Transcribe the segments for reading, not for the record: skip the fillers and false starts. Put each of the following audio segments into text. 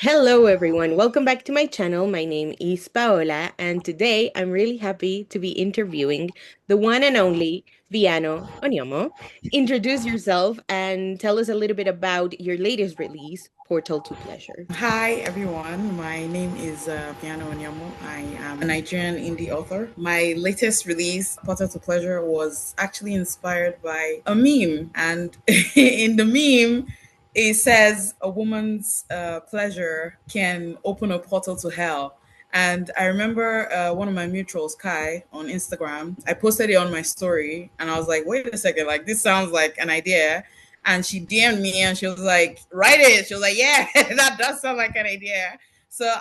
Hello, everyone. Welcome back to my channel. My name is Paola, and today I'm really happy to be interviewing the one and only Viano Oniomoh. Introduce yourself and tell us a little bit about your latest release, Portal to Pleasure. Hi everyone, my name is Viano Oniomoh. I am a Nigerian indie author. My latest release, Portal to Pleasure, was actually inspired by a meme. And in the meme, it says a woman's pleasure can open a portal to hell. And I remember one of my mutuals, Kai, on Instagram, I posted it on my story and I was like, wait a second, like this sounds like an idea. And she DM'd me and she was like, write it. She was like, yeah, that does sound like an idea. So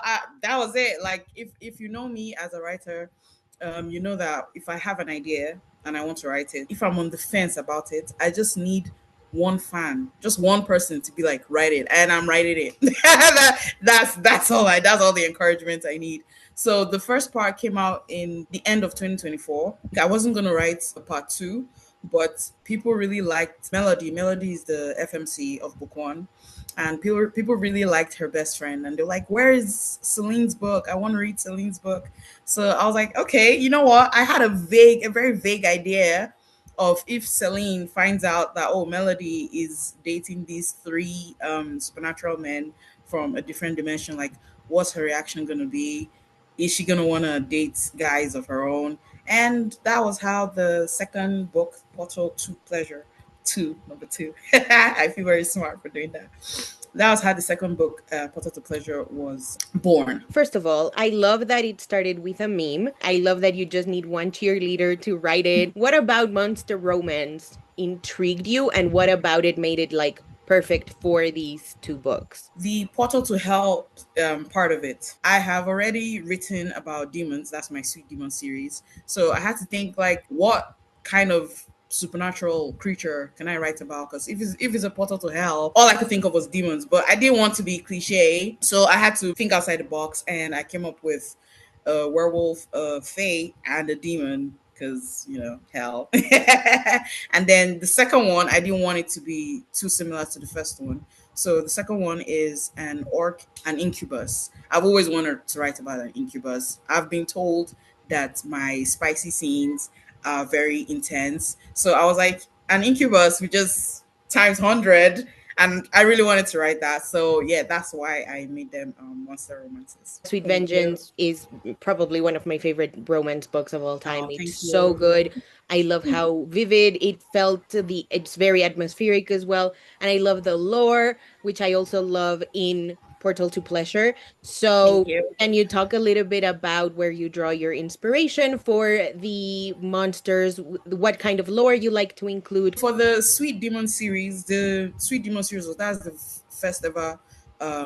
that was it. Like, if you know me as a writer, you know that if I have an idea and I want to write it, if I'm on the fence about it, I just need one fan, just one person to be like, write it, and I'm writing it. That's all the encouragement I need. So the first part came out in the end of 2024. I wasn't gonna write a part two, but people really liked Melody. Melody is the FMC of book one, and people really liked her best friend, and they're like, "Where is Celine's book? I want to read Celine's book." So I was like, "Okay, you know what? I had a very vague idea of if Celine finds out that Melody is dating these three supernatural men from a different dimension, like what's her reaction gonna be? Is she gonna wanna date guys of her own?" And that was how the second book, Portal to Pleasure, number two. I feel very smart for doing that. That was how the second book, Portal to Pleasure, was born. First of all, I love that it started with a meme. I love that you just need one cheerleader to write it. What about Monster Romance intrigued you, and what about it made it like perfect for these two books? The Portal to Hell part of it, I have already written about demons. That's my Sweet Demon series. So I had to think like, what kind of supernatural creature can I write about? Because if it's a portal to hell, all I could think of was demons. But I didn't want to be cliche, so I had to think outside the box, and I came up with a werewolf, a fae, and a demon. Because hell. And then the second one, I didn't want it to be too similar to the first one, so the second one is an orc, an incubus. I've always wanted to write about an incubus. I've been told that my spicy scenes are very intense. So I was like, an incubus with just times 100. And I really wanted to write that. So yeah, that's why I made them monster romances. Sweet Thank you. Vengeance is probably one of my favorite romance books of all time. Oh, It's thank so you. good. I love how vivid it felt. It's very atmospheric as well, and I love the lore, which I also love in Portal to Pleasure. Thank So, you. can you talk a little bit about where you draw your inspiration for the monsters? What kind of lore you like to include? For the Sweet Demon series, that's the first ever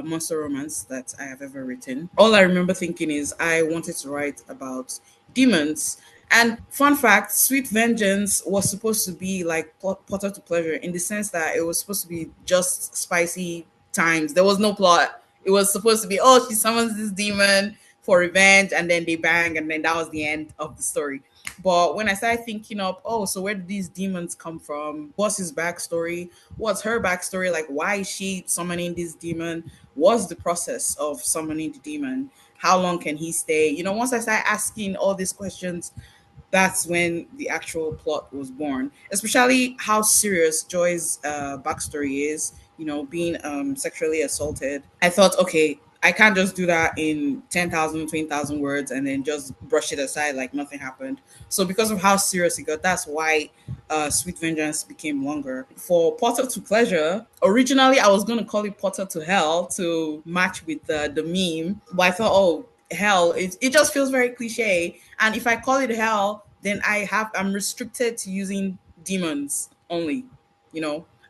monster romance that I have ever written. All I remember thinking is I wanted to write about demons. And fun fact, Sweet Vengeance was supposed to be like Portal to Pleasure in the sense that it was supposed to be just spicy times. There was no plot. It was supposed to be, oh, she summons this demon for revenge, and then they bang, and then that was the end of the story. But when I started thinking of, oh, so where did these demons come from? What's his backstory? What's her backstory? Like, why is she summoning this demon? What's the process of summoning the demon? How long can he stay? Once I started asking all these questions, that's when the actual plot was born. Especially how serious Joy's backstory is, being sexually assaulted. I thought, okay, I can't just do that in 10,000, 20,000 words and then just brush it aside like nothing happened. So, because of how serious it got, that's why Sweet Vengeance became longer. For Portal to Pleasure, originally I was going to call it Portal to Hell to match with the meme, but I thought, oh, hell, it just feels very cliche, and if I call it hell, then I'm restricted to using demons only.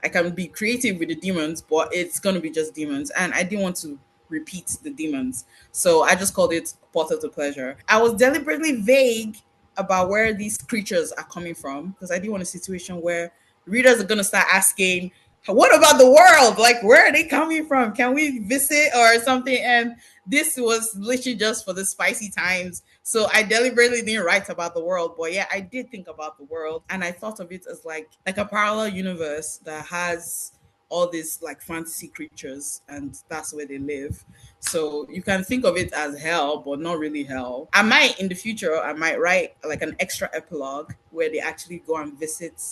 I can be creative with the demons, but it's going to be just demons, and I didn't want to repeat the demons, so I just called it Portal to Pleasure. I was deliberately vague about where these creatures are coming from because I didn't want a situation where readers are going to start asking, what about the world? Like, where are they coming from? Can we visit or something? And this was literally just for the spicy times. So I deliberately didn't write about the world, but yeah, I did think about the world, and I thought of it as like a parallel universe that has all these like fantasy creatures, and that's where they live. So you can think of it as hell, but not really hell. I might in the future, I might write like an extra epilogue where they actually go and visit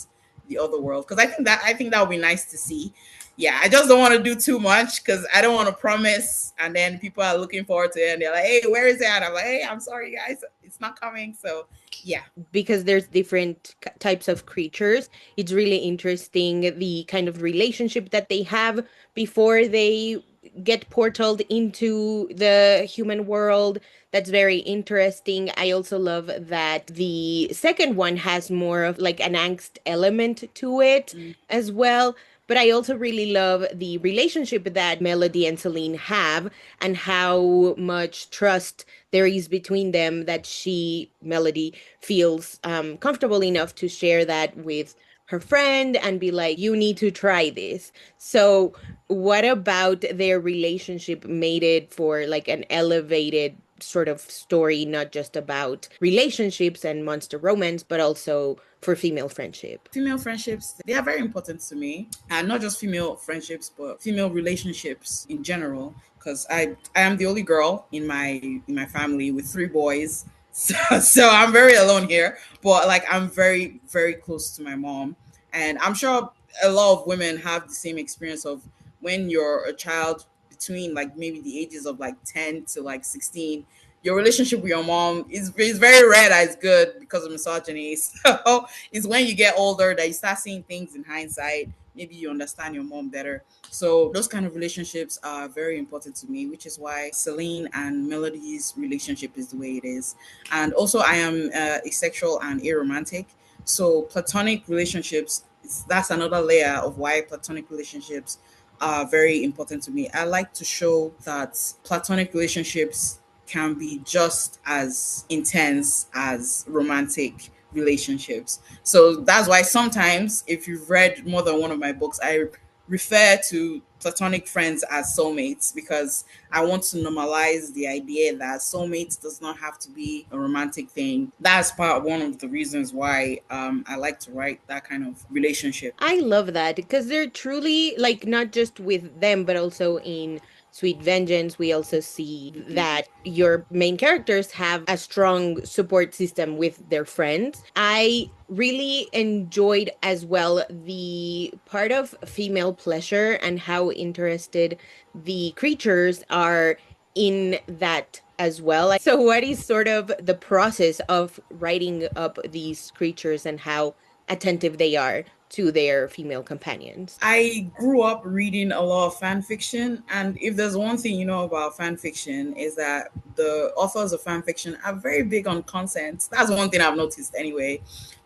the other world, because I think that would be nice to see. Yeah, I just don't want to do too much because I don't want to promise, and then people are looking forward to it and they're like, "Hey, where is it?" And I'm like, "Hey, I'm sorry, guys, it's not coming." So yeah, because there's different types of creatures. It's really interesting the kind of relationship that they have before they get portaled into the human world. That's very interesting. I also love that the second one has more of like an angst element to it as well. But I also really love the relationship that Melody and Celine have, and how much trust there is between them, that she, Melody, feels comfortable enough to share that with her friend and be like, you need to try this. So, what about their relationship made it for like an elevated sort of story, not just about relationships and monster romance, but also for female friendship? female friendships, they are very important to me, and not just female friendships but female relationships in general, because I am the only girl in my family with three boys. So I'm very alone here, but like I'm very very close to my mom, and I'm sure a lot of women have the same experience of when you're a child between like maybe the ages of like 10 to like 16. Your relationship with your mom is very rare that it's good because of misogyny. So it's when you get older that you start seeing things in hindsight. Maybe you understand your mom better. So those kind of relationships are very important to me, which is why Celine and Melody's relationship is the way it is. And also, I am asexual and aromantic. So platonic relationships, that's another layer of why platonic relationships are very important to me. I like to show that platonic relationships can be just as intense as romantic relationships. So that's why sometimes, if you've read more than one of my books, I refer to platonic friends as soulmates, because I want to normalize the idea that soulmates does not have to be a romantic thing. That's part one of the reasons why I like to write that kind of relationship. I love that because they're truly like not just with them, but also in Sweet Vengeance. We also see that your main characters have a strong support system with their friends. I really enjoyed as well the part of female pleasure and how interested the creatures are in that as well. So, what is sort of the process of writing up these creatures and how attentive they are to their female companions? I grew up reading a lot of fan fiction, and if there's one thing you know about fan fiction is that the authors of fan fiction are very big on consent. That's one thing I've noticed anyway.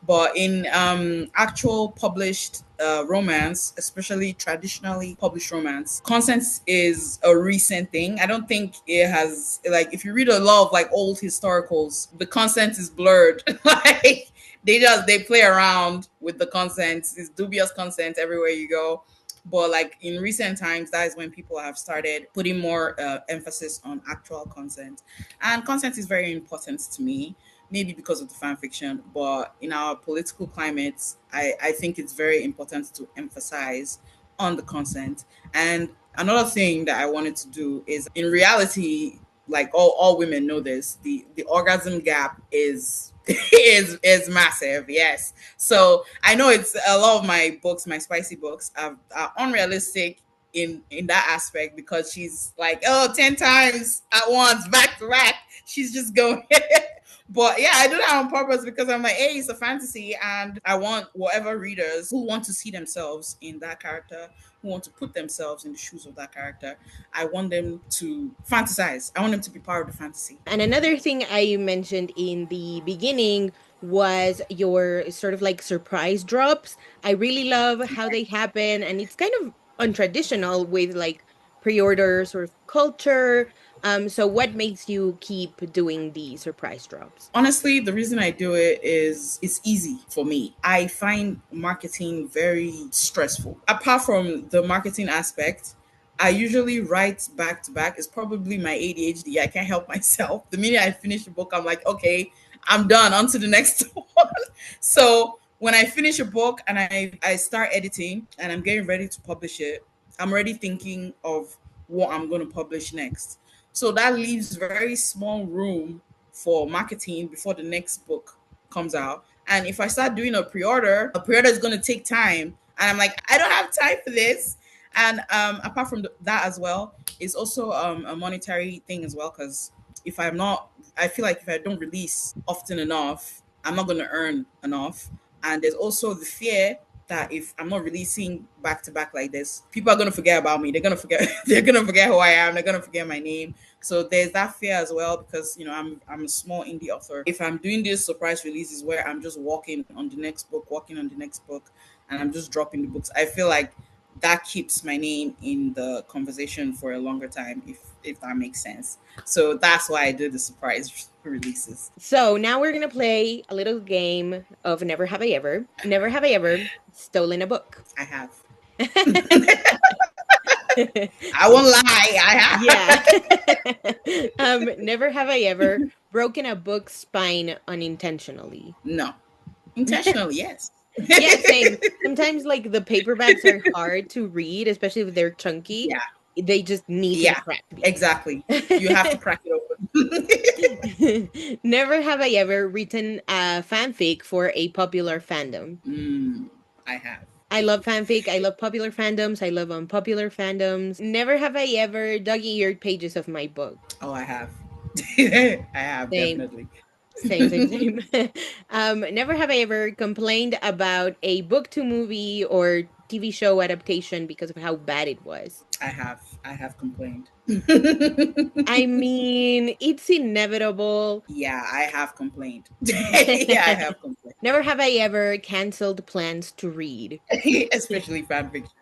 But in actual published romance, especially traditionally published romance, consent is a recent thing. I don't think it has, like, if you read a lot of like old historicals, the consent is blurred. Like they play around with the consent. It's dubious consent everywhere you go. But like in recent times, that is when people have started putting more emphasis on actual consent, and consent is very important to me. Maybe because of the fan fiction, but in our political climate, I think it's very important to emphasize on the consent. And another thing that I wanted to do is, in reality, like all women know this, the orgasm gap is is massive. Yes. So I know it's a lot of my books, my spicy books are unrealistic in that aspect, because she's like, oh, 10 times at once, back to back. She's just going. But yeah, I do that on purpose because I'm like, hey, it's a fantasy, and I want whatever readers who want to see themselves in that character, who want to put themselves in the shoes of that character, I want them to fantasize. I want them to be part of the fantasy. And another thing I mentioned in the beginning was your sort of like surprise drops. I really love how they happen, and it's kind of untraditional with like pre-order sort of culture. So what makes you keep doing the surprise drops? Honestly, the reason I do it is it's easy for me. I find marketing very stressful. Apart from the marketing aspect, I usually write back to back. It's probably my ADHD. I can't help myself. The minute I finish a book, I'm like, okay, I'm done. On to the next one. So when I finish a book and I start editing and I'm getting ready to publish it, I'm already thinking of what I'm going to publish next. So that leaves very small room for marketing before the next book comes out. And if I start doing a pre-order is going to take time. And I'm like, I don't have time for this. And apart from that as well, it's also a monetary thing as well. Because if I'm not, I feel like if I don't release often enough, I'm not going to earn enough. And there's also the fear that if I'm not releasing back to back like this, people are gonna forget about me. They're gonna forget. They're gonna forget who I am. They're gonna forget my name. So there's that fear as well because I'm a small indie author. If I'm doing these surprise releases where I'm just working on the next book, working on the next book, and I'm just dropping the books, I feel like that keeps my name in the conversation for a longer time. If that makes sense. So that's why I do the surprise releases. So now we're gonna play a little game of Never Have I Ever. Never have I ever stolen a book. I have. I won't lie. I Yeah. have. Never have I ever broken a book's spine unintentionally. No. Intentionally, yes. Yeah, same. Sometimes like the paperbacks are hard to read, especially if they're chunky. Yeah. They just need to be Yeah. cracked. Exactly. You have to crack it open. Never have I ever written a fanfic for a popular fandom. mm, I have. I love fanfic. I love popular fandoms. I love unpopular fandoms. Never have I ever dog-eared pages of my book. Oh, I have. I have Same. definitely. Same, same, same. Never have I ever complained about a book to movie or TV show adaptation because of how bad it was. I have. I have complained. I mean, it's inevitable. Yeah, I have complained. Yeah, I have complained. Never have I ever canceled plans to read. Especially fan fiction.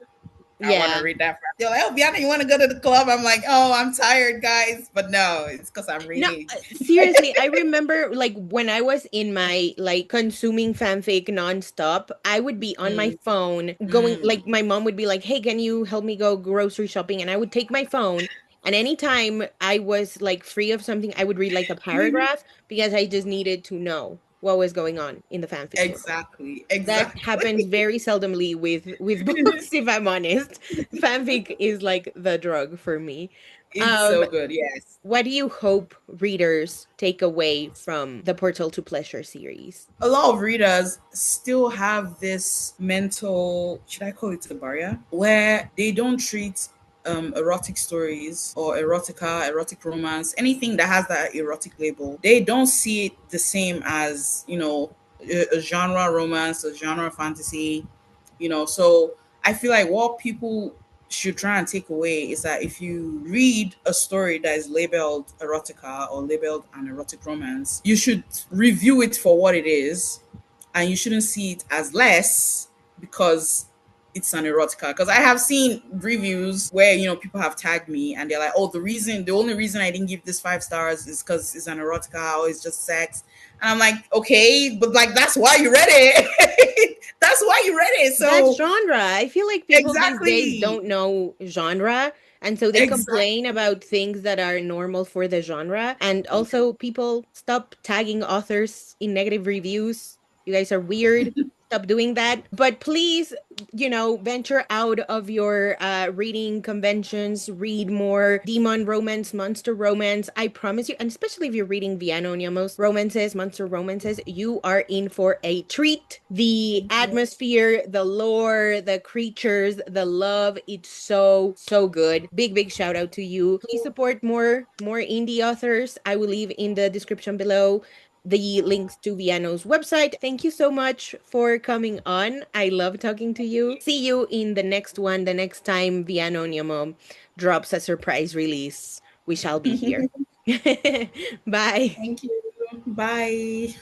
I want to Yeah. read that. They're like, oh, Bianca, you want to go to the club? I'm like, oh, I'm tired, guys. But no, it's because I'm No, reading. seriously, I remember like when I was in my like consuming fanfic nonstop, I would be on my Mm, phone going mm, like my mom would be like, "Hey, can you help me go grocery shopping?" And I would take my phone and anytime I was like free of something, I would read like a paragraph because I just needed to know what was going on in the fanfic world. exactly. That happens Exactly. very seldomly with books, if I'm honest. Fanfic is like the drug for me. It's Um, so good. Yes. what do you hope readers take away from the Portal to Pleasure series? A lot of readers still have this mental, should I call it a barrier, where they don't treat erotic stories or erotica, erotic romance, anything that has that erotic label. They don't see it the same as, a genre romance, a genre fantasy, So I feel like what people should try and take away is that if you read a story that is labeled erotica or labeled an erotic romance, you should review it for what it is and you shouldn't see it as less because it's an erotica. Because I have seen reviews where people have tagged me and they're like, "Oh, the only reason I didn't give this 5 stars is because it's an erotica or it's just sex." And I'm like, "Okay, but like that's why you read it. That's why you read it." That's So genre. I feel like people these days exactly, don't know genre. And so they complain exactly. about things that are normal for the genre. And Yeah. also, people stop tagging authors in negative reviews. You guys are weird. Stop doing that. But please, venture out of your reading conventions, read more demon romance, monster romance. I promise you, and especially if you're reading Viano Oniomoh's romances, monster romances, you are in for a treat. The Thank you. atmosphere, the lore, the creatures, the love, it's so, so good. Big, big shout out to you. Please support more indie authors. I will leave in the description below the links to Viano's website. Thank you so much for coming on. I love talking to you. See you in the next one, the next time Viano Oniomoh drops a surprise release. We shall be here. Bye. Thank you. Bye.